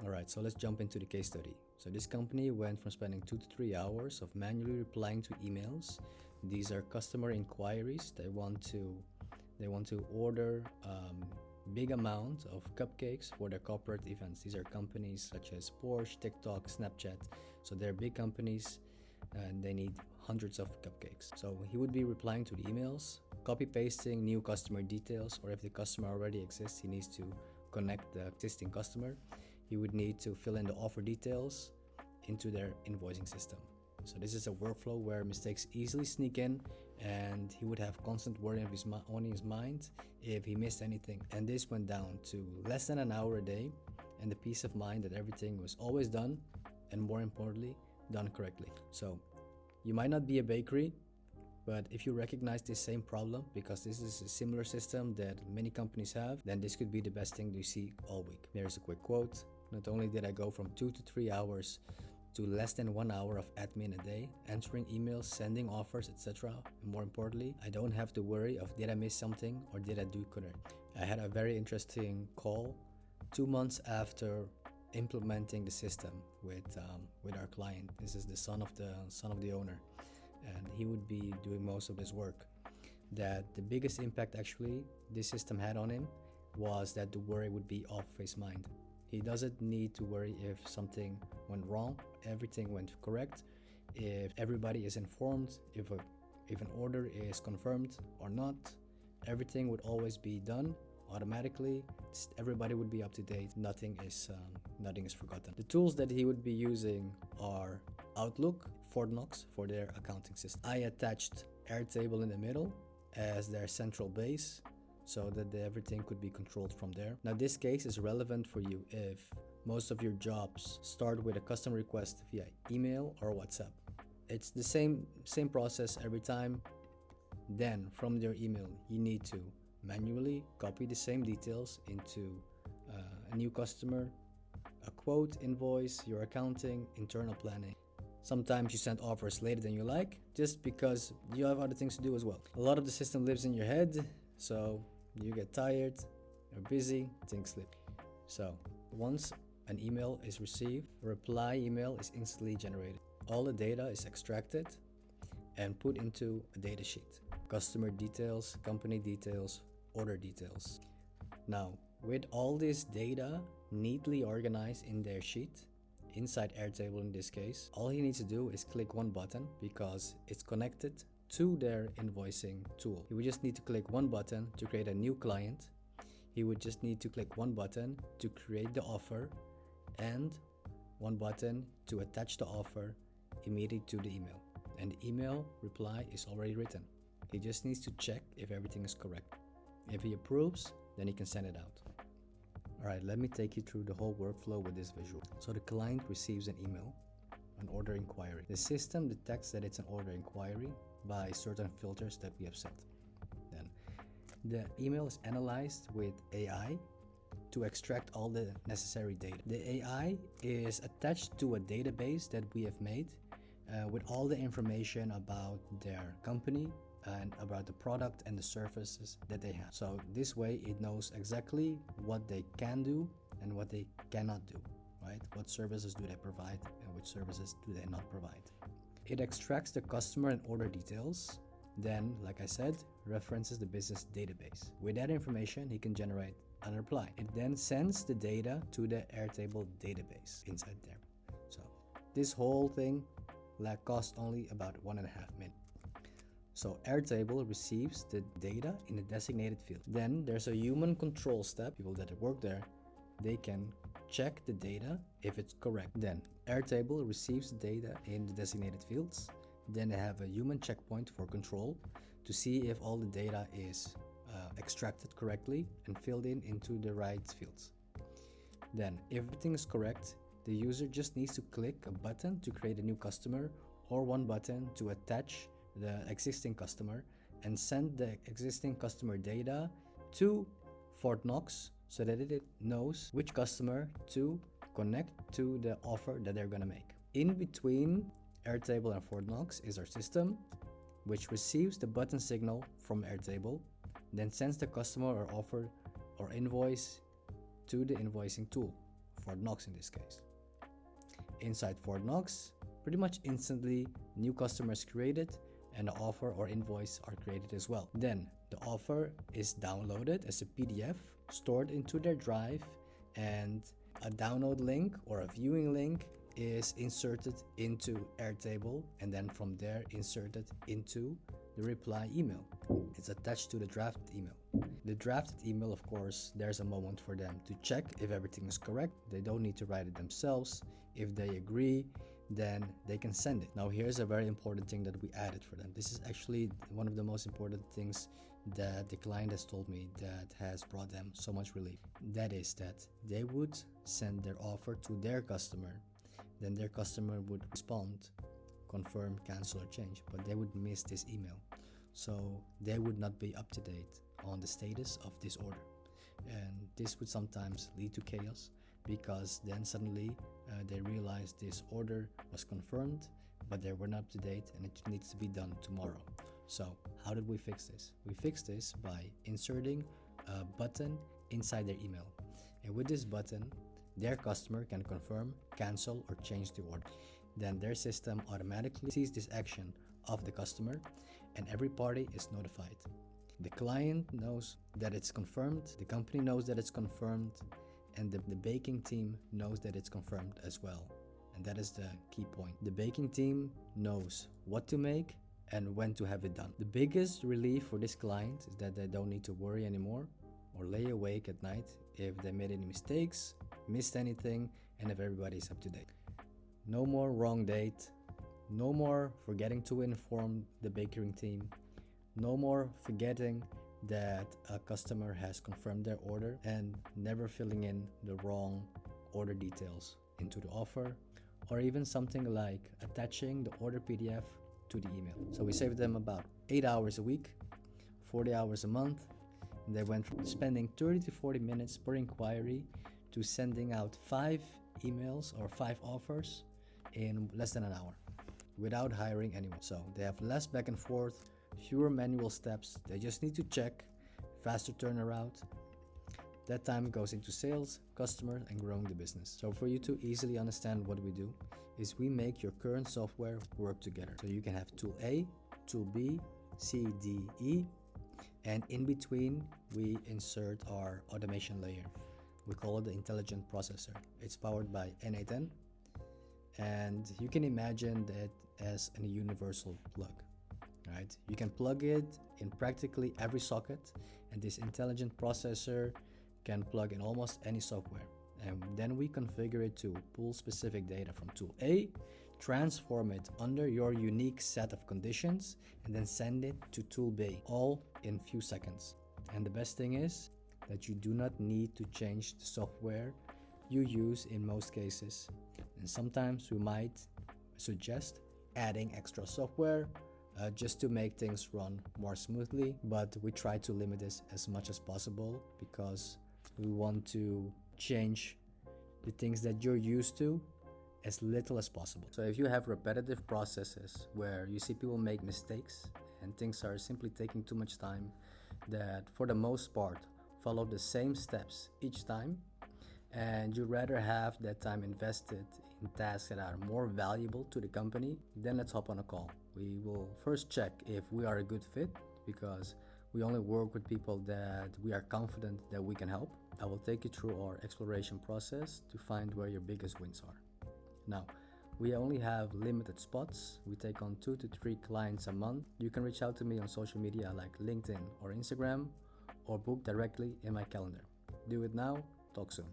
Alright, so let's jump into the case study. So this company went from spending 2 to 3 hours of manually replying to emails. These are customer inquiries. They want to order big amount of cupcakes for their corporate events. These are companies such as Porsche, TikTok, Snapchat. So they're big companies and they need hundreds of cupcakes. So he would be replying to the emails, copy pasting new customer details, or if the customer already exists, he needs to connect the existing customer. He would need to fill in the offer details into their invoicing system. So this is a workflow where mistakes easily sneak in, and he would have constant worry on his mind if he missed anything. And this went down to less than an hour a day, and the peace of mind that everything was always done, and more importantly, done correctly. So you might not be a bakery, but if you recognize this same problem, because this is a similar system that many companies have, then this could be the best thing you see all week. There's a quick quote. Not only did I go from 2 to 3 hours to less than 1 hour of admin a day, answering emails, sending offers, etc. And more importantly, I don't have to worry of did I miss something or did I do correct. I had a very interesting call 2 months after implementing the system with our client. This is the son of the owner, and he would be doing most of his work. That the biggest impact actually this system had on him was that the worry would be off his mind. He doesn't need to worry if something went wrong, everything went correct, if everybody is informed, if an order is confirmed or not, everything would always be done automatically. Everybody would be up to date. Nothing is forgotten. The tools that he would be using are Outlook, Fort Knox for their accounting system. I attached Airtable in the middle as their central base, so that everything could be controlled from there. Now this case is relevant for you if most of your jobs start with a custom request via email or WhatsApp. It's the same process every time. Then from your email, you need to manually copy the same details into a new customer, a quote, invoice, your accounting, internal planning. Sometimes you send offers later than you like, just because you have other things to do as well. A lot of the system lives in your head, so you get tired, you're busy, things slip. So once an email is received, a reply email is instantly generated. All the data is extracted and put into a data sheet. Customer details, company details, order details. Now, with all this data neatly organized in their sheet, inside Airtable in this case, all he needs to do is click one button because it's connected to their invoicing tool. He would just need to click one button to create a new client. He would just need to click one button to create the offer, and one button to attach the offer immediately to the email. And the email reply is already written. He just needs to check if everything is correct. If he approves, then he can send it out. Alright, let me take you through the whole workflow with this visual. So the client receives an email, an order inquiry. The system detects that it's an order inquiry by certain filters that we have set. Then the email is analyzed with AI to extract all the necessary data. The AI is attached to a database that we have made with all the information about their company and about the product and the services that they have. So this way it knows exactly what they can do and what they cannot do, right? What services do they provide and which services do they not provide. It extracts the customer and order details, then, like I said, references the business database. With that information, he can generate a reply. It then sends the data to the Airtable database inside there. So this whole thing costs only about 1.5 minutes. So Airtable receives the data in a designated field. Then there's a human control step. People that work there, they can check the data if it's correct. Then Airtable receives the data in the designated fields. Then they have a human checkpoint for control to see if all the data is extracted correctly and filled into the right fields. Then if everything is correct, the user just needs to click a button to create a new customer, or one button to attach the existing customer and send the existing customer data to Fort Knox so that it knows which customer to connect to the offer that they're going to make. In between Airtable and Fort Knox is our system, which receives the button signal from Airtable, then sends the customer or offer or invoice to the invoicing tool, Fort Knox in this case. Inside Fort Knox, pretty much instantly new customers created and the offer or invoice are created as well. Then the offer is downloaded as a PDF, stored into their drive, and a download link or a viewing link is inserted into Airtable, and then from there inserted into the reply email. It's attached to the drafted email. The drafted email, of course, there's a moment for them to check if everything is correct. They don't need to write it themselves. If they agree, then they can send it. Now here's a very important thing that we added for them. This is actually one of the most important things that the client has told me that has brought them so much relief. That is that they would send their offer to their customer, then their customer would respond, confirm, cancel, or change, but they would miss this email. So they would not be up to date on the status of this order. And this would sometimes lead to chaos, because then suddenly they realize this order was confirmed, but they were not up to date and it needs to be done tomorrow. So how did we fix this? We fixed this by inserting a button inside their email. And with this button, their customer can confirm, cancel, or change the order. Then their system automatically sees this action of the customer and every party is notified. The client knows that it's confirmed, the company knows that it's confirmed, and the baking team knows that it's confirmed as well. And that is the key point. The baking team knows what to make and when to have it done. The biggest relief for this client is that they don't need to worry anymore or lay awake at night if they made any mistakes, missed anything, and if everybody's up to date. No more wrong date, no more forgetting to inform the baking team, no more forgetting that a customer has confirmed their order and never filling in the wrong order details into the offer, or even something like attaching the order PDF to the email. So we saved them about 8 hours a week, 40 hours a month, and they went from spending 30 to 40 minutes per inquiry to sending out 5 emails or 5 offers in less than an hour without hiring anyone. So they have less back and forth, fewer manual steps. They just need to check, faster turnaround. That time goes into sales, customers, and growing the business. So for you to easily understand what we do is we make your current software work together. So you can have tool A, tool B, C, D, E, and in between we insert our automation layer. We call it the intelligent processor. It's powered by N8N, and you can imagine that as a universal plug. Right? You can plug it in practically every socket, and this intelligent processor can plug in almost any software. And then we configure it to pull specific data from tool A, transform it under your unique set of conditions, and then send it to tool B, all in few seconds. And the best thing is that you do not need to change the software you use in most cases. And sometimes we might suggest adding extra software just to make things run more smoothly, but we try to limit this as much as possible because we want to change the things that you're used to as little as possible. So if you have repetitive processes where you see people make mistakes and things are simply taking too much time, that for the most part follow the same steps each time, and you'd rather have that time invested in tasks that are more valuable to the company, then let's hop on a call. We will first check if we are a good fit, because we only work with people that we are confident that we can help. I will take you through our exploration process to find where your biggest wins are. Now, we only have limited spots. We take on 2 to 3 clients a month. You can reach out to me on social media like LinkedIn or Instagram, or book directly in my calendar. Do it now. Talk soon.